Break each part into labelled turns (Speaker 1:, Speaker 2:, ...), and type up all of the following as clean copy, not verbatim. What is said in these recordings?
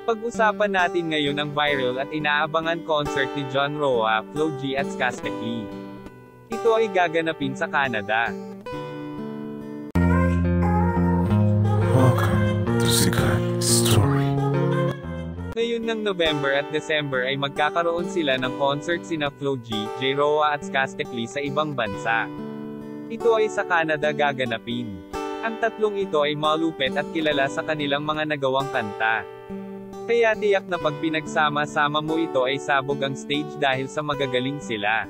Speaker 1: Pag-usapan natin ngayon ang viral at inaabangan concert ni John Roa, Flo G at Skastek Lee. Ito ay gaganapin sa Canada.
Speaker 2: Welcome to Sikat Story.
Speaker 1: Ngayon ng November at December ay magkakaroon sila ng concert sina Flo G, J. Roa at Skastek Lee sa ibang bansa. Ito ay sa Canada gaganapin. Ang tatlong ito ay malupit at kilala sa kanilang mga nagawang kanta. Kaya tiyak na pag pinagsama-sama mo ito ay sabog ang stage dahil sa magagaling sila.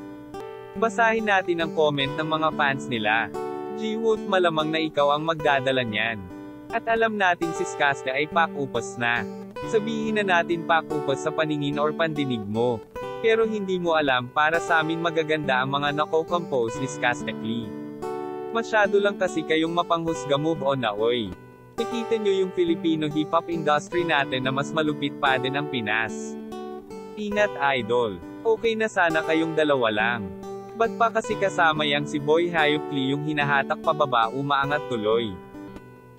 Speaker 1: Basahin natin ang comment ng mga fans nila. G-Wolf, malamang na ikaw ang magdadala niyan. At alam natin si Skastek ay pakupas na. Sabihin na natin pakupas sa paningin or pandinig mo. Pero hindi mo alam para sa amin magaganda ang mga nako-compose ni Skastek Lee. Masyado lang kasi kayong mapanghusga, move on na oy. Nakita nyo yung Filipino hip-hop industry natin na mas malupit pa din ang Pinas. Ingat idol. Okay na sana kayong dalawa lang. Ba't pa kasi kasama yang si Boy Hayop Lee yung hinahatak pababa umaangat tuloy?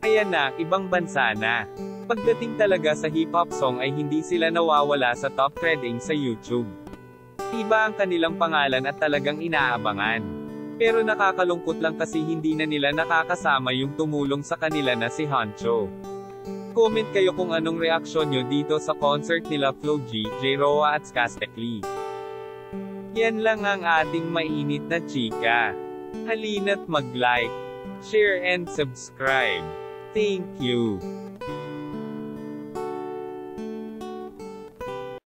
Speaker 1: Ayan na, ibang bansa na. Pagdating talaga sa hip-hop song ay hindi sila nawawala sa top trending sa YouTube. Iba ang kanilang pangalan at talagang inaabangan. Pero nakakalungkot lang kasi hindi na nila nakakasama yung tumulong sa kanila na si Hancho. Comment kayo kung anong reaksyon nyo dito sa concert nila Flo G, J. Roa at Skastek Lee. Yan lang ang ating mainit na chika. Halina't mag-like, share and subscribe. Thank you.